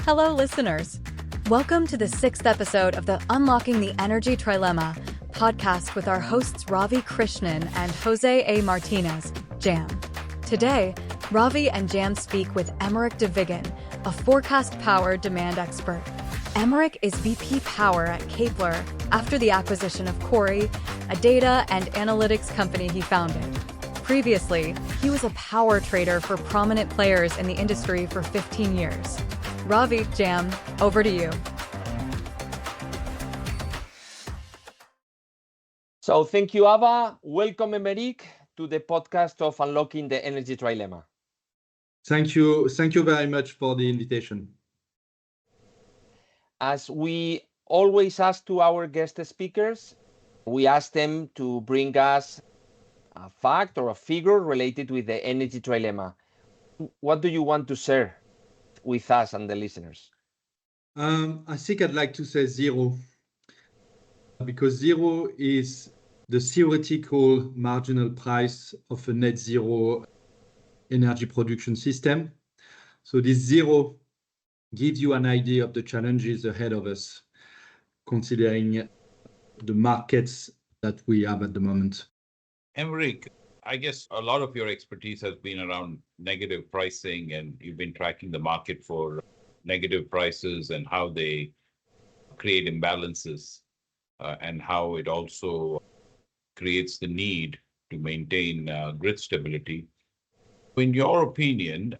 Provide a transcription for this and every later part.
Hello, listeners. Welcome to the 6th episode of the Unlocking the Energy Trilemma podcast with our hosts Ravi Krishnan and Jose A. Martinez, JAM. Today, Ravi and JAM speak with Emeric de Vigan, a forecast power demand expert. Emeric is VP Power at Kpler after the acquisition of Corey, a data and analytics company he founded. Previously, he was a power trader for prominent players in the industry for 15 years. Ravi, JAM, over to you. So thank you, Ava. Welcome, Emeric, to the podcast of Unlocking the Energy Trilemma. Thank you very much for the invitation. As we always ask to our guest speakers, we ask them to bring us a fact or a figure related with the energy trilemma. What do you want to share with us and the listeners? I think I'd like to say zero, because zero is the theoretical marginal price of a net zero energy production system. So this zero gives you an idea of the challenges ahead of us, considering the markets that we have at the moment. Emeric, I guess a lot of your expertise has been around negative pricing, and you've been tracking the market for negative prices and how they create imbalances and how it also creates the need to maintain grid stability. In your opinion,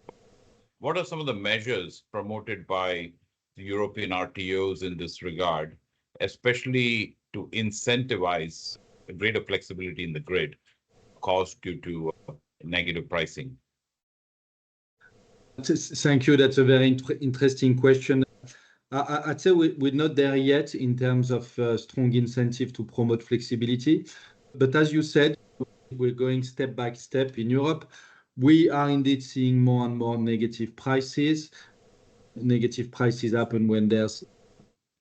what are some of the measures promoted by the European RTOs in this regard, especially to incentivize greater flexibility in the grid caused due to negative pricing? Thank you. That's a very interesting question. I'd say we're not there yet in terms of strong incentive to promote flexibility. But as you said, we're going step by step in Europe. We are indeed seeing more and more negative prices. Negative prices happen when there's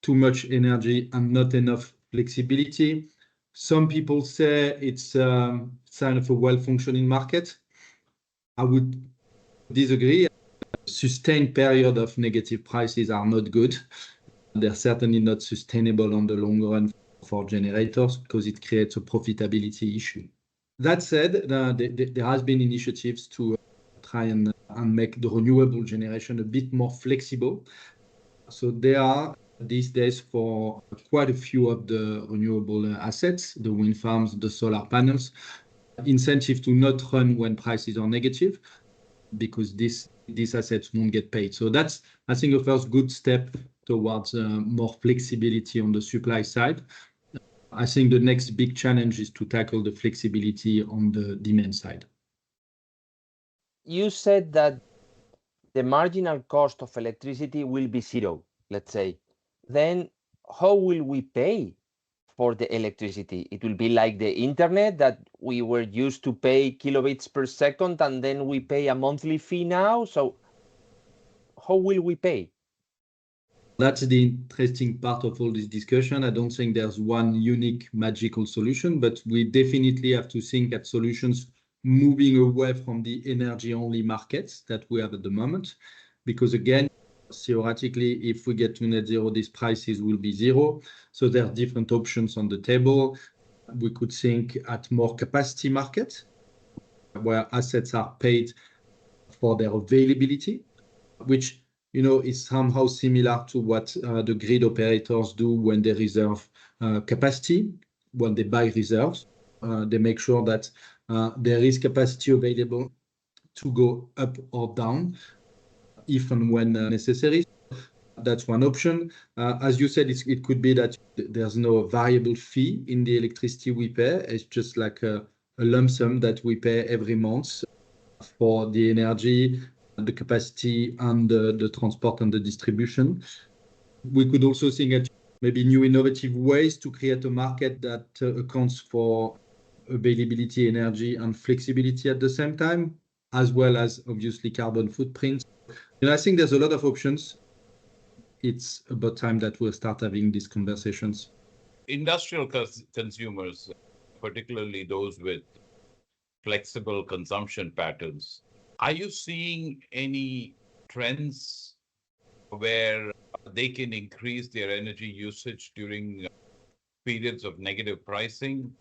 too much energy and not enough flexibility. Some people say it's a sign of a well-functioning market. I would disagree. Sustained period of negative prices are not good. They're certainly not sustainable on the long run for generators because it creates a profitability issue. That said, there has been initiatives to try and make the renewable generation a bit more flexible. So there are these days for quite a few of the renewable assets, the wind farms, the solar panels, incentive to not run when prices are negative, because these assets won't get paid. So that's, I think, a first good step towards more flexibility on the supply side. I think the next big challenge is to tackle the flexibility on the demand side. You said that the marginal cost of electricity will be zero, let's say. Then how will we pay for the electricity? It will be like the internet that we were used to pay kilobits per second, and then we pay a monthly fee now. So how will we pay? That's the interesting part of all this discussion. I don't think there's one unique magical solution, but we definitely have to think at solutions moving away from the energy-only markets that we have at the moment. Because again, theoretically, if we get to net zero, these prices will be zero. So there are different options on the table. We could think at more capacity markets, where assets are paid for their availability, which is somehow similar to what the grid operators do when they reserve capacity, when they buy reserves. They make sure that there is capacity available to go up or down, if and when necessary. That's one option. As you said, it could be that there's no variable fee in the electricity we pay. It's just like a lump sum that we pay every month for the energy, the capacity, and the transport and the distribution. We could also think at maybe new innovative ways to create a market that accounts for availability, energy, and flexibility at the same time, as well as obviously carbon footprint. I think there's a lot of options. It's about time that we'll start having these conversations. Industrial consumers, particularly those with flexible consumption patterns, are you seeing any trends where they can increase their energy usage during periods of negative pricing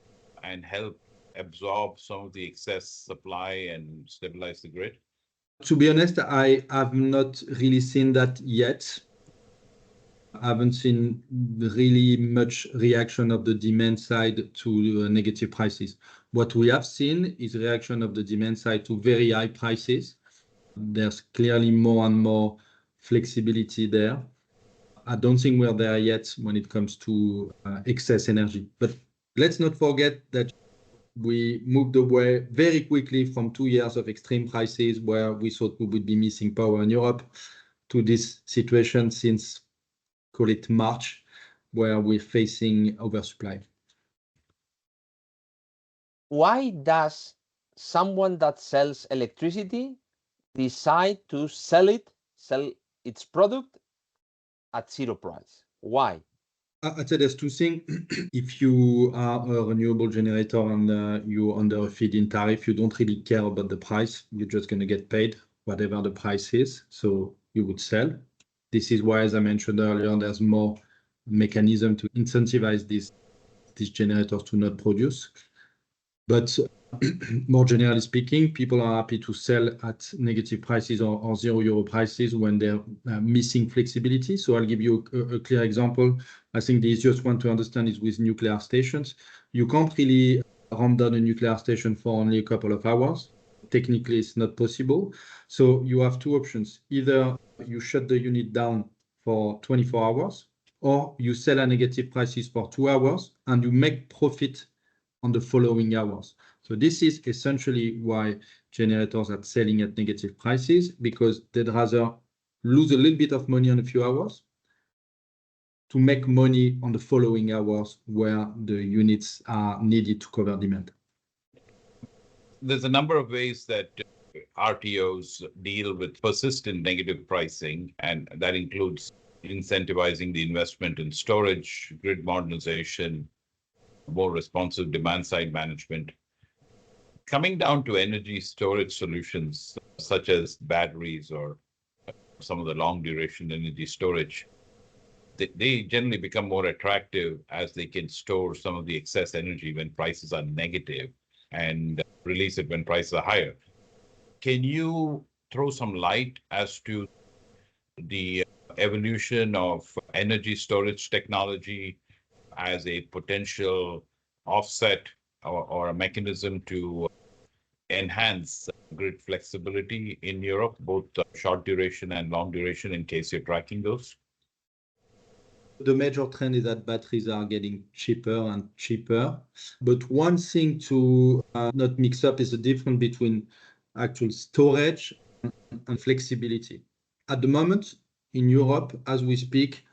and help absorb some of the excess supply and stabilize the grid? To be honest, I have not really seen that yet. I haven't seen really much reaction of the demand side to negative prices. What we have seen is reaction of the demand side to very high prices. There's clearly more and more flexibility there. I don't think we're there yet when it comes to excess energy. But let's not forget that we moved away very quickly from 2 years of extreme prices where we thought we would be missing power in Europe to this situation since, call it March, where we're facing oversupply. Why does someone that sells electricity decide to sell its product at zero price? Why? I'd say there's two things. If you are a renewable generator and you're under a feed-in tariff, you don't really care about the price. You're just going to get paid whatever the price is. So you would sell. This is why, as I mentioned earlier, there's more mechanism to incentivize these generators to not produce. But more generally speaking, people are happy to sell at negative prices or €0 prices when they're missing flexibility. So I'll give you a clear example. I think the easiest one to understand is with nuclear stations. You can't really run down a nuclear station for only a couple of hours. Technically, it's not possible. So you have two options. Either you shut the unit down for 24 hours, or you sell at negative prices for 2 hours and you make profit on the following hours. So this is essentially why generators are selling at negative prices, because they'd rather lose a little bit of money on a few hours to make money on the following hours where the units are needed to cover demand. There's a number of ways that RTOs deal with persistent negative pricing, and that includes incentivizing the investment in storage, grid modernization, more responsive demand side management. Coming down to energy storage solutions such as batteries or some of the long duration energy storage, they generally become more attractive as they can store some of the excess energy when prices are negative and release it when prices are higher. Can you throw some light as to the evolution of energy storage technology as a potential offset or a mechanism to enhance grid flexibility in Europe, both short duration and long duration, in case you're tracking those? The major trend is that batteries are getting cheaper and cheaper. But one thing to not mix up is the difference between actual storage and flexibility. At the moment, in Europe, as we speak,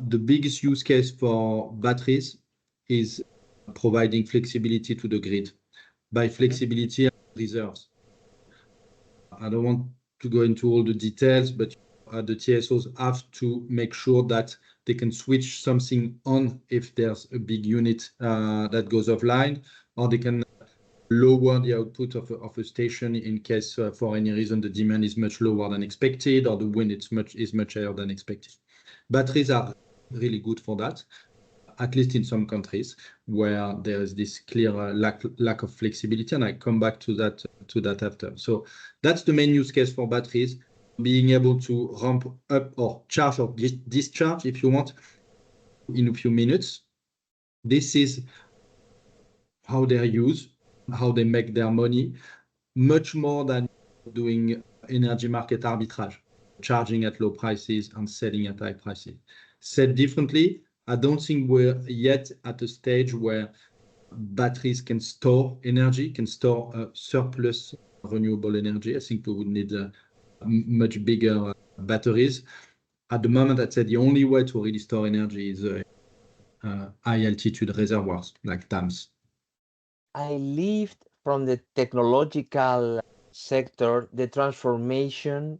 the biggest use case for batteries is providing flexibility to the grid. By flexibility, reserves. I don't want to go into all the details, but the TSOs have to make sure that they can switch something on if there's a big unit that goes offline, or they can lower the output of a station in case for any reason the demand is much lower than expected or the wind is much higher than expected. Batteries are really good for that, at least in some countries where there is this clear lack of flexibility, and I come back to that after. So that's the main use case for batteries, being able to ramp up or charge or discharge, if you want, in a few minutes. This is how they're used, how they make their money, much more than doing energy market arbitrage, charging at low prices and selling at high prices. Said differently, I don't think we're yet at a stage where batteries can store energy, can store surplus renewable energy. I think we would need much bigger batteries. At the moment, I'd say the only way to really store energy is high altitude reservoirs like dams. I lived from the technological sector, the transformation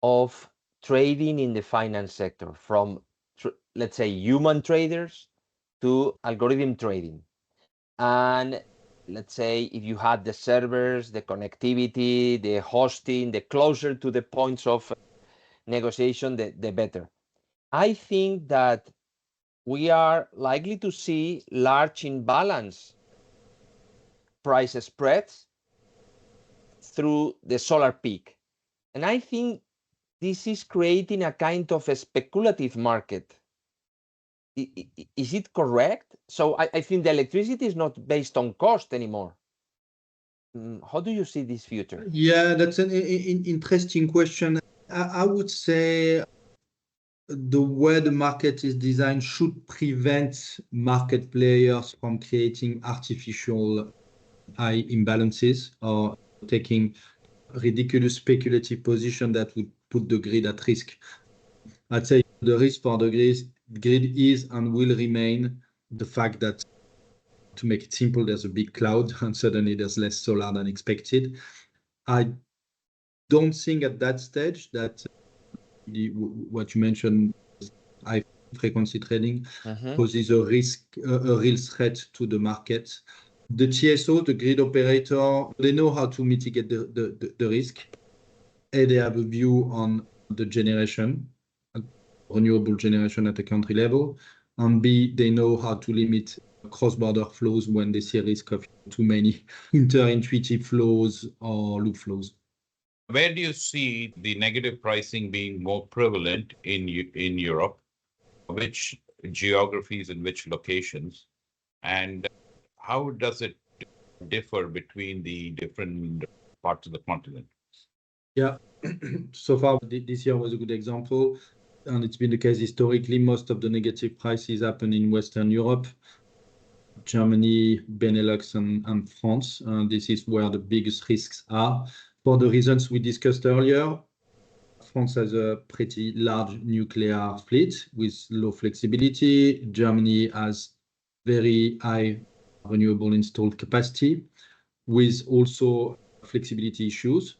of trading in the finance sector from, let's say, human traders to algorithm trading. And let's say if you had the servers, the connectivity, the hosting, the closer to the points of negotiation, the better. I think that we are likely to see large imbalance price spreads through the solar peak. And I think this is creating a kind of a speculative market. Is it correct? So I think the electricity is not based on cost anymore. How do you see this future? Yeah, that's an interesting question. I would say the way the market is designed should prevent market players from creating artificial high imbalances or taking ridiculous speculative position that would put the grid at risk. I'd say the risk for the grid is and will remain the fact that, to make it simple, there's a big cloud and suddenly there's less solar than expected. I don't think at that stage that what you mentioned, high frequency trading, poses a risk, a real threat to the market. The TSO, the grid operator, they know how to mitigate the risk. A, they have a view on the generation, renewable generation at the country level, and B, they know how to limit cross-border flows when they see a risk of too many interintuitive flows or loop flows. Where do you see the negative pricing being more prevalent in Europe? Which geographies and which locations? And how does it differ between the different parts of the continent? Yeah, so far this year was a good example, and it's been the case historically. Most of the negative prices happen in Western Europe, Germany, Benelux, and France. This is where the biggest risks are. For the reasons we discussed earlier, France has a pretty large nuclear fleet with low flexibility. Germany has very high renewable installed capacity with also flexibility issues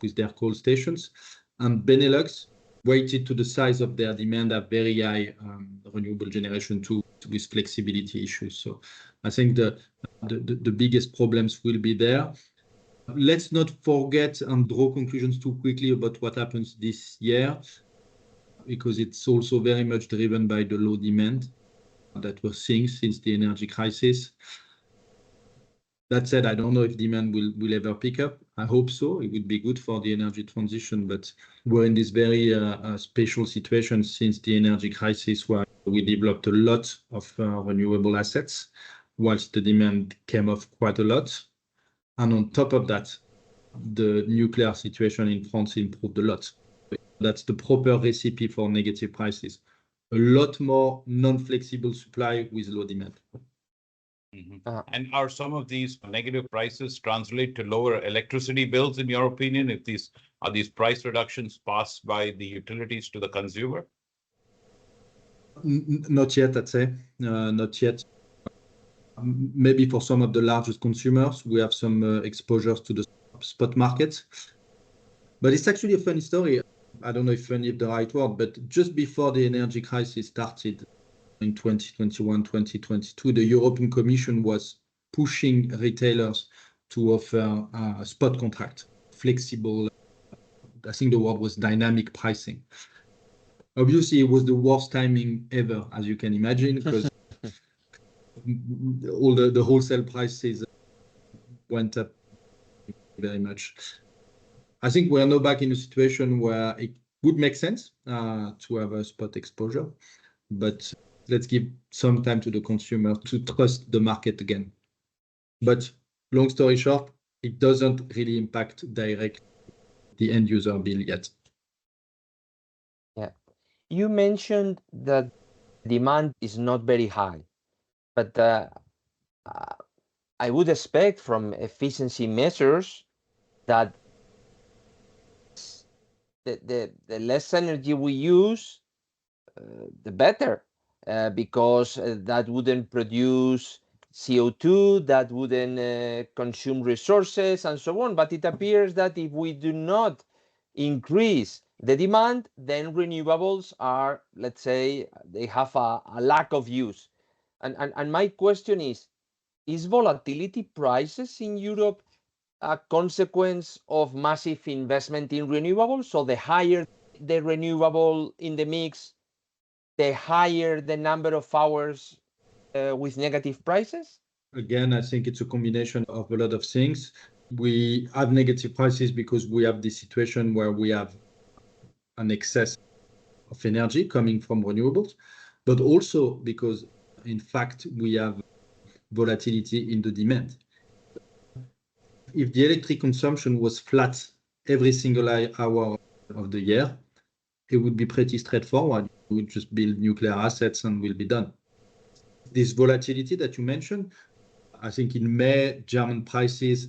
with their coal stations. And Benelux, weighted to the size of their demand, have very high renewable generation too, with flexibility issues. So I think the biggest problems will be there. Let's not forget and draw conclusions too quickly about what happens this year, because it's also very much driven by the low demand that we're seeing since the energy crisis. That said, I don't know if demand will ever pick up. I hope so. It would be good for the energy transition, but we're in this very special situation since the energy crisis, where we developed a lot of renewable assets, whilst the demand came off quite a lot. And on top of that, the nuclear situation in France improved a lot. That's the proper recipe for negative prices. A lot more non-flexible supply with low demand. And are some of these negative prices translate to lower electricity bills, in your opinion? If these price reductions passed by the utilities to the consumer? Not yet, I'd say. Not yet. Maybe for some of the largest consumers, we have some exposures to the spot market. But it's actually a funny story. I don't know if funny is the right word, but just before the energy crisis started in 2021, 2022, the European Commission was pushing retailers to offer a spot contract, flexible, I think the word was dynamic pricing. Obviously, it was the worst timing ever, as you can imagine, because all the wholesale prices went up very much. I think we are now back in a situation where it would make sense to have a spot exposure, but let's give some time to the consumer to trust the market again. But long story short, it doesn't really impact direct the end user bill yet. Yeah, you mentioned that demand is not very high, but I would expect from efficiency measures that the less energy we use, the better, because that wouldn't produce CO2, that wouldn't consume resources and so on. But it appears that if we do not increase the demand, then renewables are, let's say, they have a lack of use. And my question is volatility prices in Europe a consequence of massive investment in renewables? So the higher the renewable in the mix, the higher the number of hours with negative prices? Again, I think it's a combination of a lot of things. We have negative prices because we have this situation where we have an excess of energy coming from renewables, but also because, in fact, we have volatility in the demand. If the electric consumption was flat every single hour of the year, it would be pretty straightforward. We would just build nuclear assets and we'll be done. This volatility that you mentioned, I think in May, German prices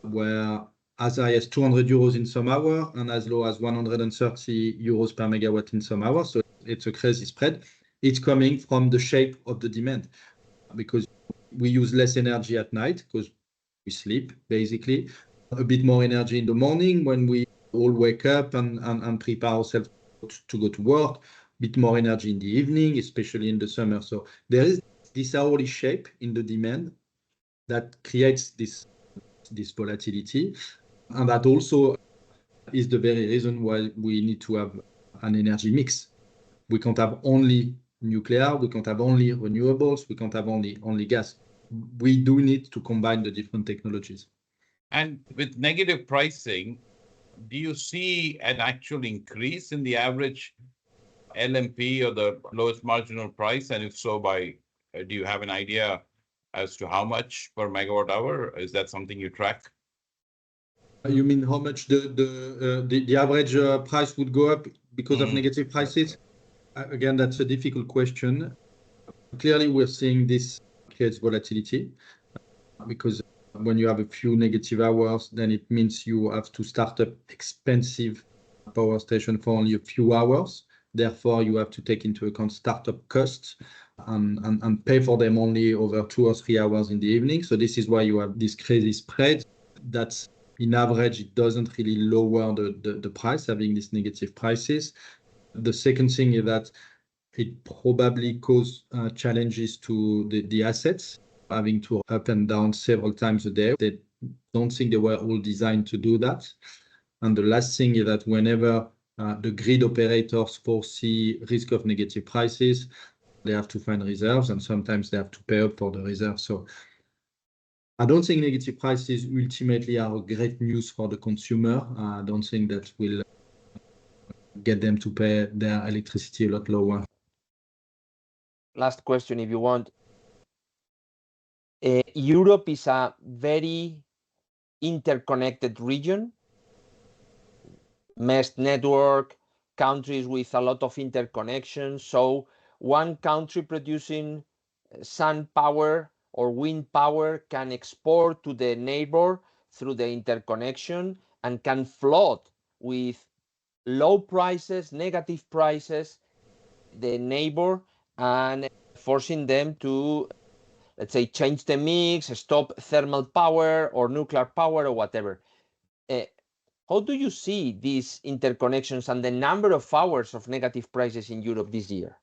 were as high as 200 euros in some hour and as low as 130 euros per megawatt in some hours. So it's a crazy spread. It's coming from the shape of the demand because we use less energy at night because we sleep, basically. A bit more energy in the morning when we all wake up and prepare ourselves to go to work. A bit more energy in the evening, especially in the summer. So there is this hourly shape in the demand that creates this volatility. And that also is the very reason why we need to have an energy mix. We can't have only nuclear, we can't have only renewables, we can't have only gas. We do need to combine the different technologies. And with negative pricing, do you see an actual increase in the average LMP or the lowest marginal price? And if so, do you have an idea as to how much per megawatt hour? Is that something you track? You mean how much the average price would go up because of negative prices? Again, that's a difficult question. Clearly, we're seeing this creates volatility because when you have a few negative hours, then it means you have to start up expensive power station for only a few hours. Therefore, you have to take into account startup costs and pay for them only over 2 or 3 hours in the evening. So this is why you have this crazy spread. That's in average, it doesn't really lower the price, having these negative prices. The second thing is that it probably causes challenges to the assets, having to up and down several times a day. They don't think they were all designed to do that. And the last thing is that whenever the grid operators foresee risk of negative prices, they have to find reserves, and sometimes they have to pay up for the reserves. So I don't think negative prices ultimately are great news for the consumer. I don't think that will get them to pay their electricity a lot lower. Last question, if you want. Europe is a very interconnected region, meshed network, countries with a lot of interconnections. So one country producing sun power or wind power can export to the neighbor through the interconnection and can flood with low prices, negative prices, the neighbor, and forcing them to, let's say, change the mix, stop thermal power or nuclear power or whatever. How do you see these interconnections and the number of hours of negative prices in Europe this year?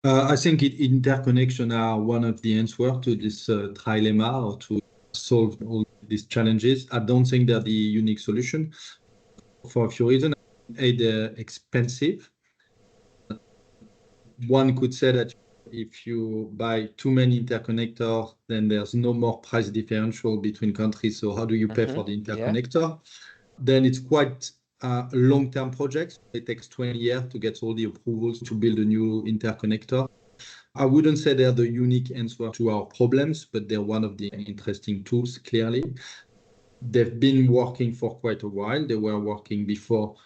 I think interconnection are one of the answers to this trilemma, or to solve all these challenges. I don't think they're the unique solution for a few reasons. They're expensive. One could say that if you buy too many interconnectors, then there's no more price differential between countries. So how do you pay for the interconnector? Yeah. Then it's quite a long-term project. It takes 20 years to get all the approvals to build a new interconnector. I wouldn't say they're the unique answer to our problems, but they're one of the interesting tools, clearly. They've been working for quite a while. They were working before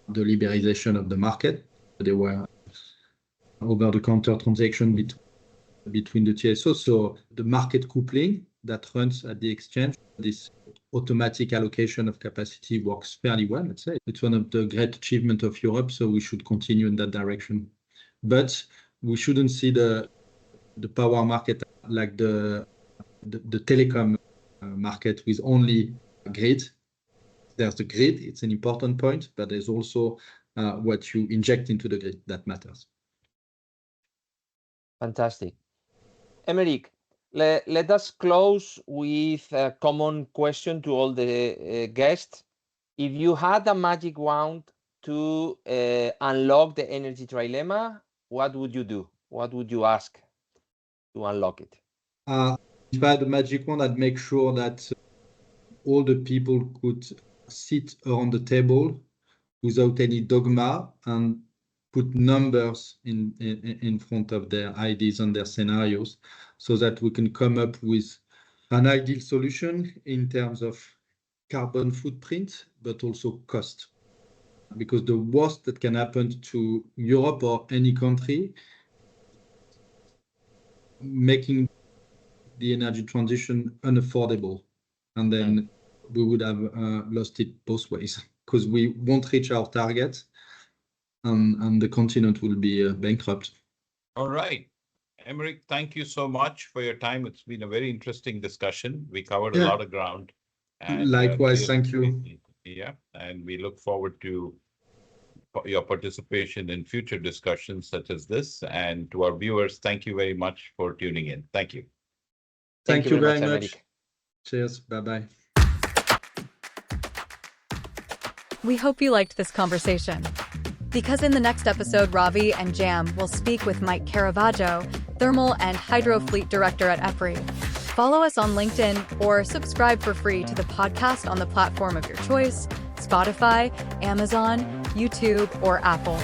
the liberalization of the market. They were over-the-counter transaction between the TSOs. So the market coupling that runs at the exchange, this automatic allocation of capacity works fairly well, let's say. It's one of the great achievements of Europe, so we should continue in that direction. But we shouldn't see the power market like the telecom market with only grid. There's the grid, it's an important point, but there's also what you inject into the grid that matters. Fantastic. Emeric, let us close with a common question to all the guests. If you had a magic wand to unlock the energy trilemma, what would you do? What would you ask to unlock it? If I had a magic wand, I'd make sure that all the people could sit around the table without any dogma and put numbers in front of their ideas and their scenarios so that we can come up with an ideal solution in terms of carbon footprint, but also cost. Because the worst that can happen to Europe or any country, making the energy transition unaffordable. And then we would have lost it both ways because we won't reach our target and the continent will be bankrupt. All right. Emeric, thank you so much for your time. It's been a very interesting discussion. We covered a lot of ground. And likewise, thank you. Yeah, and we look forward to your participation in future discussions such as this. And to our viewers, thank you very much for tuning in. Thank you. Thank you very much. Emeric. Cheers. Bye-bye. We hope you liked this conversation. Because in the next episode, Ravi and JAM will speak with Mike Caravaggio, Thermal and Hydro Fleet Director at Kpler. Follow us on LinkedIn or subscribe for free to the podcast on the platform of your choice, Spotify, Amazon, YouTube, or Apple.